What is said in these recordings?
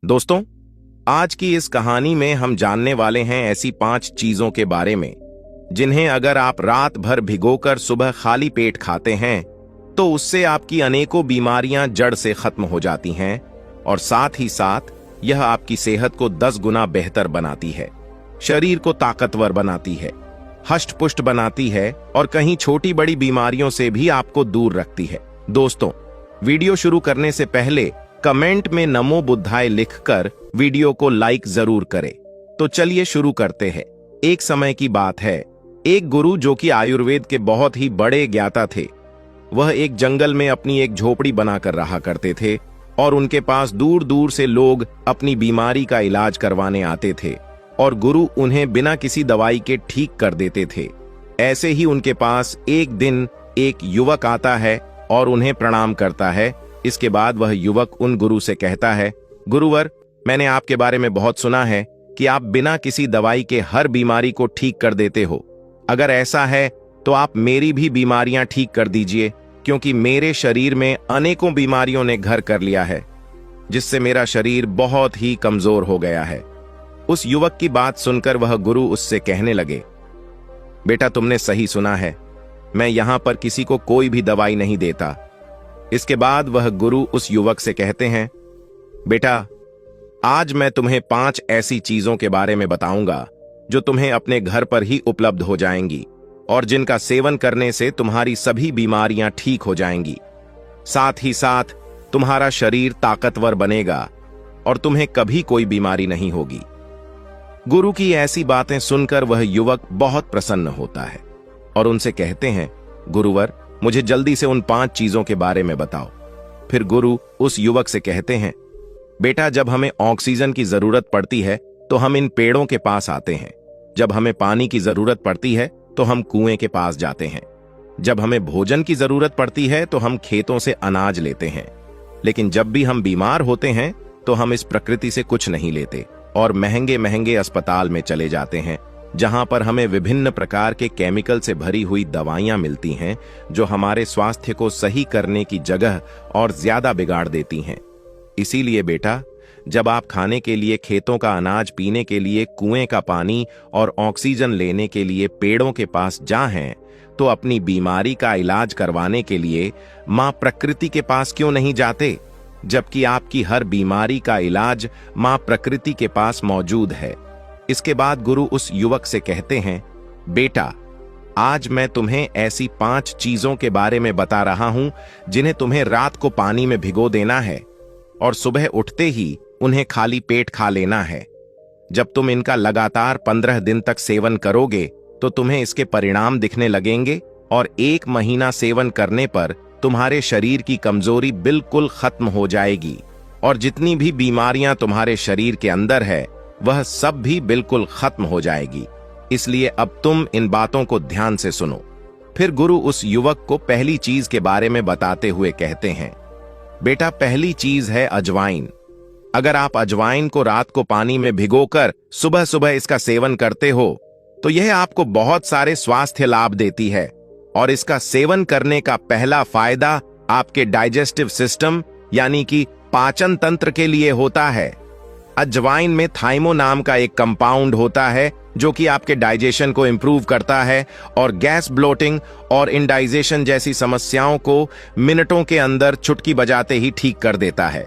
दोस्तों, आज की इस कहानी में हम जानने वाले हैं ऐसी 5 चीजों के बारे में जिन्हें अगर आप रात भर भिगोकर सुबह खाली पेट खाते हैं तो उससे आपकी अनेकों बीमारियां जड़ से खत्म हो जाती हैं और साथ ही साथ यह आपकी सेहत को 10 गुना बेहतर बनाती है, शरीर को ताकतवर बनाती है, हष्ट-पुष्ट बनाती है और कहीं छोटी बड़ी बीमारियों से भी आपको दूर रखती है। दोस्तों, वीडियो शुरू करने से पहले कमेंट में नमो बुद्धाय लिखकर वीडियो को लाइक जरूर करें। तो चलिए शुरू करते हैं। एक समय की बात है, एक गुरु जो कि आयुर्वेद के बहुत ही बड़े ज्ञाता थे, वह एक जंगल में अपनी एक झोपड़ी बनाकर रहा करते थे और उनके पास दूर दूर से लोग अपनी बीमारी का इलाज करवाने आते थे और गुरु उन्हें बिना किसी दवाई के ठीक कर देते थे। ऐसे ही उनके पास एक दिन एक युवक आता है और उन्हें प्रणाम करता है। इसके बाद वह युवक उन गुरु से कहता है, गुरुवर, मैंने आपके बारे में बहुत सुना है कि आप बिना किसी दवाई के हर बीमारी को ठीक कर देते हो। अगर ऐसा है तो आप मेरी भी बीमारियां ठीक कर दीजिए, क्योंकि मेरे शरीर में अनेकों बीमारियों ने घर कर लिया है, जिससे मेरा शरीर बहुत ही कमजोर हो गया है। उस युवक की बात सुनकर वह गुरु उससे कहने लगे, बेटा, तुमने सही सुना है, मैं यहां पर किसी को कोई भी दवाई नहीं देता। इसके बाद वह गुरु उस युवक से कहते हैं, बेटा, आज मैं तुम्हें 5 ऐसी चीजों के बारे में बताऊंगा जो तुम्हें अपने घर पर ही उपलब्ध हो जाएंगी और जिनका सेवन करने से तुम्हारी सभी बीमारियां ठीक हो जाएंगी। साथ ही साथ तुम्हारा शरीर ताकतवर बनेगा और तुम्हें कभी कोई बीमारी नहीं होगी। गुरु की ऐसी बातें सुनकर वह युवक बहुत प्रसन्न होता है और उनसे कहते हैं, गुरुवर, मुझे जल्दी से उन 5 चीजों के बारे में बताओ। फिर गुरु उस युवक से कहते हैं, बेटा, जब हमें ऑक्सीजन की जरूरत पड़ती है तो हम इन पेड़ों के पास आते हैं। जब हमें पानी की जरूरत पड़ती है तो हम कुएं के पास जाते हैं। जब हमें भोजन की जरूरत पड़ती है तो हम खेतों से अनाज लेते हैं। लेकिन जब भी हम बीमार होते हैं तो हम इस प्रकृति से कुछ नहीं लेते और महंगे महंगे अस्पताल में चले जाते हैं, जहां पर हमें विभिन्न प्रकार के केमिकल से भरी हुई दवाइयां मिलती हैं जो हमारे स्वास्थ्य को सही करने की जगह और ज्यादा बिगाड़ देती हैं। इसीलिए बेटा, जब आप खाने के लिए खेतों का अनाज, पीने के लिए कुएं का पानी और ऑक्सीजन लेने के लिए पेड़ों के पास जाएं, तो अपनी बीमारी का इलाज करवाने के लिए मां प्रकृति के पास क्यों नहीं जाते, जबकि आपकी हर बीमारी का इलाज मां प्रकृति के पास मौजूद है। इसके बाद गुरु उस युवक से कहते हैं, बेटा, आज मैं तुम्हें ऐसी 5 चीजों के बारे में बता रहा हूं जिन्हें तुम्हें रात को पानी में भिगो देना है और सुबह उठते ही उन्हें खाली पेट खा लेना है। जब तुम इनका लगातार 15 दिन तक सेवन करोगे तो तुम्हें इसके परिणाम दिखने लगेंगे और 1 महीना सेवन करने पर तुम्हारे शरीर की कमजोरी बिल्कुल खत्म हो जाएगी और जितनी भी बीमारियां तुम्हारे शरीर के अंदर है वह सब भी बिल्कुल खत्म हो जाएगी। इसलिए अब तुम इन बातों को ध्यान से सुनो। फिर गुरु उस युवक को पहली चीज के बारे में बताते हुए कहते हैं, बेटा, पहली चीज है अजवाइन। अगर आप अजवाइन को रात को पानी में भिगोकर सुबह सुबह इसका सेवन करते हो तो यह आपको बहुत सारे स्वास्थ्य लाभ देती है और इसका सेवन करने का पहला फायदा आपके डाइजेस्टिव सिस्टम यानी कि पाचन तंत्र के लिए होता है। अजवाइन में थाइमो नाम का एक कंपाउंड होता है जो कि आपके डाइजेशन को इंप्रूव करता है और गैस, ब्लोटिंग और इंडाइजेशन जैसी समस्याओं को मिनटों के अंदर चुटकी बजाते ही ठीक कर देता है।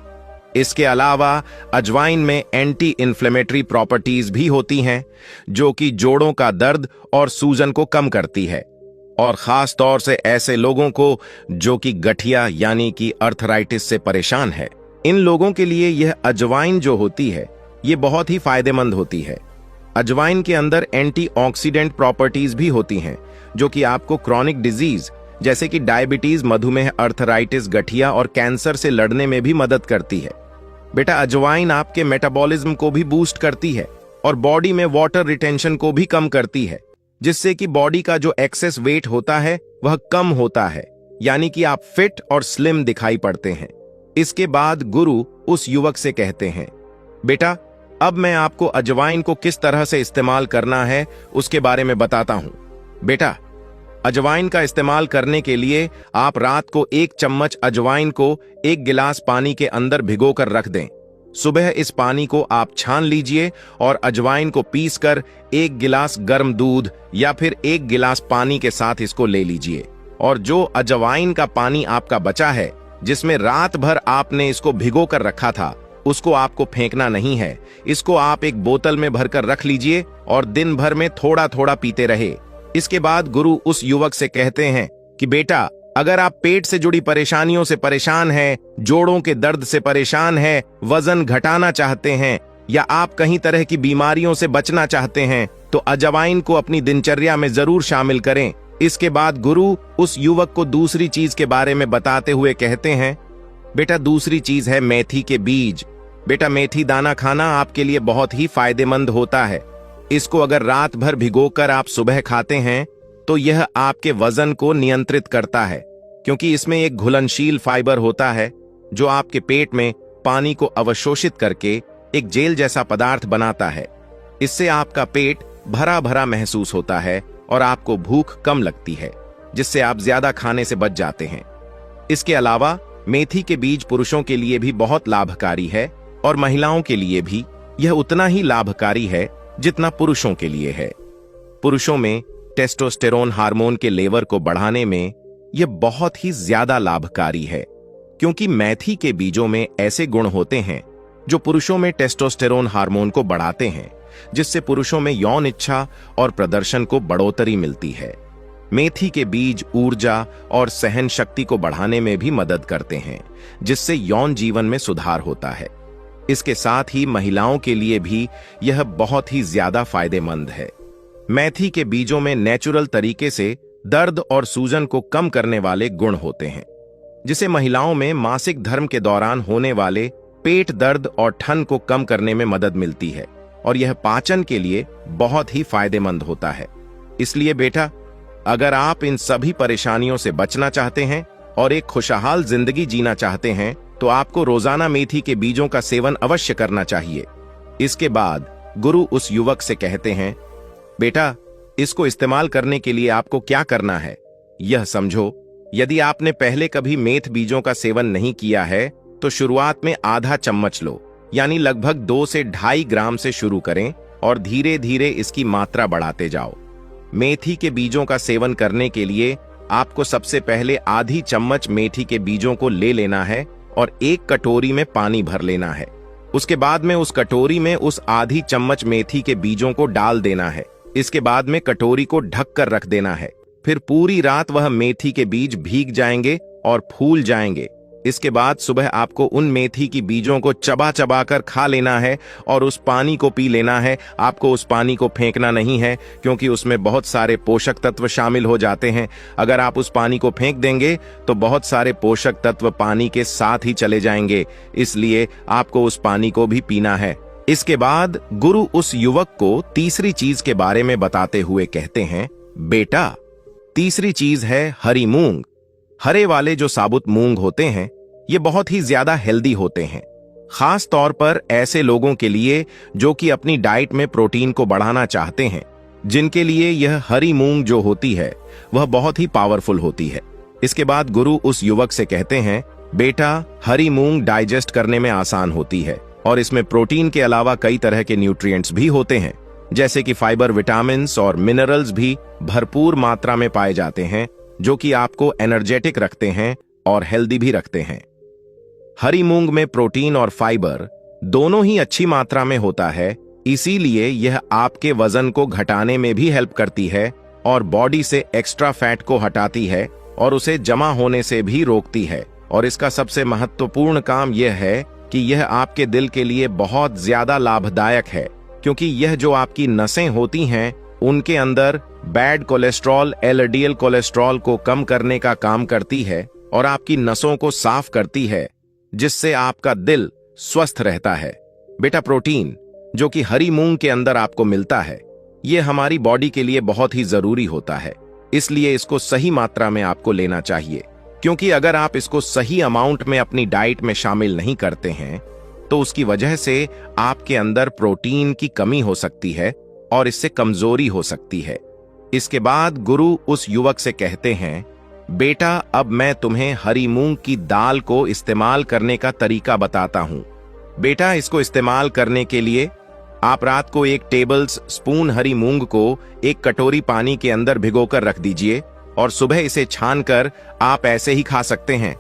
इसके अलावा अजवाइन में एंटी इन्फ्लेमेटरी प्रॉपर्टीज भी होती हैं जो कि जोड़ों का दर्द और सूजन को कम करती है और खास तौर से ऐसे लोगों को जो कि गठिया यानी कि अर्थराइटिस से परेशान है। इन लोगों के लिए यह अजवाइन जो होती है ये बहुत ही फायदेमंद होती है। अजवाइन के अंदर एंटीऑक्सीडेंट प्रॉपर्टीज भी होती हैं जो कि आपको क्रॉनिक डिजीज जैसे कि डायबिटीज, मधुमेह, अर्थराइटिस, गठिया और कैंसर से लड़ने में भी मदद करती है। बेटा, अजवाइन आपके मेटाबॉलिज्म को भी बूस्ट करती है और बॉडी में वाटर रिटेंशन को भी कम करती है, जिससे कि बॉडी का जो एक्सेस वेट होता है वह कम होता है, यानी कि आप फिट और स्लिम दिखाई पड़ते हैं। इसके बाद गुरु उस युवक से कहते हैं, बेटा, अब मैं आपको अजवाइन को किस तरह से इस्तेमाल करना है उसके बारे में बताता हूं। बेटा, अजवाइन का इस्तेमाल करने के लिए आप रात को 1 चम्मच अजवाइन को 1 गिलास पानी के अंदर भिगोकर रख दें सुबह इस पानी को आप छान लीजिए और अजवाइन को पीसकर 1 गिलास गर्म दूध या फिर 1 गिलास पानी के साथ इसको ले लीजिए। और जो अजवाइन का पानी आपका बचा है, जिसमें रात भर आपने इसको भिगो कर रखा था, उसको आपको फेंकना नहीं है। इसको आप एक बोतल में भरकर रख लीजिए और दिन भर में थोड़ा थोड़ा पीते रहे। इसके बाद गुरु उस युवक से कहते हैं कि बेटा, अगर आप पेट से जुड़ी परेशानियों से परेशान हैं, जोड़ों के दर्द से परेशान हैं, वजन घटाना चाहते हैं या आप कहीं तरह की बीमारियों से बचना चाहते हैं, तो अजवाइन को अपनी दिनचर्या में जरूर शामिल करें। इसके बाद गुरु उस युवक को दूसरी चीज के बारे में बताते हुए कहते हैं, बेटा दूसरी चीज है मेथी के बीज। बेटा, मेथी दाना खाना आपके लिए बहुत ही फायदेमंद होता है। इसको अगर रात भर भिगोकर आप सुबह खाते हैं तो यह आपके वजन को नियंत्रित करता है, क्योंकि इसमें एक घुलनशील फाइबर होता है जो आपके पेट में पानी को अवशोषित करके एक जेल जैसा पदार्थ बनाता है। इससे आपका पेट भरा भरा महसूस होता है और आपको भूख कम लगती है, जिससे आप ज्यादा खाने से बच जाते हैं। इसके अलावा मेथी के बीज पुरुषों के लिए भी बहुत लाभकारी है और महिलाओं के लिए भी यह उतना ही लाभकारी है जितना पुरुषों के लिए है। पुरुषों में टेस्टोस्टेरोन हार्मोन के लेवल को बढ़ाने में यह बहुत ही ज्यादा लाभकारी है, क्योंकि मेथी के बीजों में ऐसे गुण होते हैं जो पुरुषों में टेस्टोस्टेरोन हार्मोन को बढ़ाते हैं, जिससे पुरुषों में यौन इच्छा और प्रदर्शन को बढ़ोतरी मिलती है। मेथी के बीज ऊर्जा और सहन शक्ति को बढ़ाने में भी मदद करते हैं, जिससे यौन जीवन में सुधार होता है। इसके साथ ही महिलाओं के लिए भी यह बहुत ही ज्यादा फायदेमंद है। मेथी के बीजों में नेचुरल तरीके से दर्द और सूजन को कम करने वाले गुण होते हैं, जिसे महिलाओं में मासिक धर्म के दौरान होने वाले पेट दर्द और ठन को कम करने में मदद मिलती है और यह पाचन के लिए बहुत ही फायदेमंद होता है। इसलिए बेटा, अगर आप इन सभी परेशानियों से बचना चाहते हैं और एक खुशहाल जिंदगी जीना चाहते हैं, तो आपको रोजाना मेथी के बीजों का सेवन अवश्य करना चाहिए। इसके बाद गुरु उस युवक से कहते हैं, बेटा, इसको इस्तेमाल करने के लिए आपको क्या करना है, यह समझो। यदि आपने पहले कभी मेथ बीजों का सेवन नहीं किया है, तो शुरुआत में आधा चम्मच लो, यानी लगभग 2 से 2.5 ग्राम से शुरू करें और धीरे धीरे इसकी मात्रा बढ़ाते जाओ। मेथी के बीजों का सेवन करने के लिए आपको सबसे पहले आधी चम्मच मेथी के बीजों को ले लेना है और 1 कटोरी में पानी भर लेना है। उसके बाद में उस कटोरी में उस आधी चम्मच मेथी के बीजों को डाल देना है। इसके बाद में कटोरी को ढक कर रख देना है। फिर पूरी रात वह मेथी के बीज भीग जाएंगे और फूल जाएंगे। इसके बाद सुबह आपको उन मेथी की बीजों को चबा चबा कर खा लेना है और उस पानी को पी लेना है। आपको उस पानी को फेंकना नहीं है, क्योंकि उसमें बहुत सारे पोषक तत्व शामिल हो जाते हैं। अगर आप उस पानी को फेंक देंगे तो बहुत सारे पोषक तत्व पानी के साथ ही चले जाएंगे, इसलिए आपको उस पानी को भी पीना है। इसके बाद गुरु उस युवक को तीसरी चीज के बारे में बताते हुए कहते हैं, बेटा, तीसरी चीज है हरी मूंग। हरे वाले जो साबुत मूंग होते हैं, ये बहुत ही ज्यादा हेल्दी होते हैं, खास तौर पर ऐसे लोगों के लिए जो कि अपनी डाइट में प्रोटीन को बढ़ाना चाहते हैं, जिनके लिए यह हरी मूंग जो होती है वह बहुत ही पावरफुल होती है। इसके बाद गुरु उस युवक से कहते हैं, बेटा, हरी मूंग डाइजेस्ट करने में आसान होती है और इसमें प्रोटीन के अलावा कई तरह के न्यूट्रिएंट्स भी होते हैं, जैसे कि फाइबर, विटामिन्स और मिनरल्स भी भरपूर मात्रा में पाए जाते हैं, जो कि आपको एनर्जेटिक रखते हैं और हेल्दी भी रखते हैं। हरी मूंग में प्रोटीन और फाइबर दोनों ही अच्छी मात्रा में होता है, इसीलिए यह आपके वजन को घटाने में भी हेल्प करती है और बॉडी से एक्स्ट्रा फैट को हटाती है और उसे जमा होने से भी रोकती है। और इसका सबसे महत्वपूर्ण काम यह है कि यह आपके दिल के लिए बहुत ज्यादा लाभदायक है, क्योंकि यह जो आपकी नसें होती हैं, उनके अंदर बैड कोलेस्ट्रॉल, एलडीएल कोलेस्ट्रॉल को कम करने का काम करती है और आपकी नसों को साफ करती है, जिससे आपका दिल स्वस्थ रहता है। बेटा, प्रोटीन जो कि हरी मूंग के अंदर आपको मिलता है, यह हमारी बॉडी के लिए बहुत ही जरूरी होता है, इसलिए इसको सही मात्रा में आपको लेना चाहिए। क्योंकि अगर आप इसको सही अमाउंट में अपनी डाइट में शामिल नहीं करते हैं, तो उसकी वजह से आपके अंदर प्रोटीन की कमी हो सकती है और इससे कमजोरी हो सकती है। इसके बाद गुरु उस युवक से कहते हैं, बेटा, अब मैं तुम्हें हरी मूंग की दाल को इस्तेमाल करने का तरीका बताता हूं। बेटा, इसको इस्तेमाल करने के लिए आप रात को 1 टेबल स्पून हरी मूंग को 1 कटोरी पानी के अंदर भिगोकर रख दीजिए और सुबह इसे छानकर आप ऐसे ही खा सकते हैं।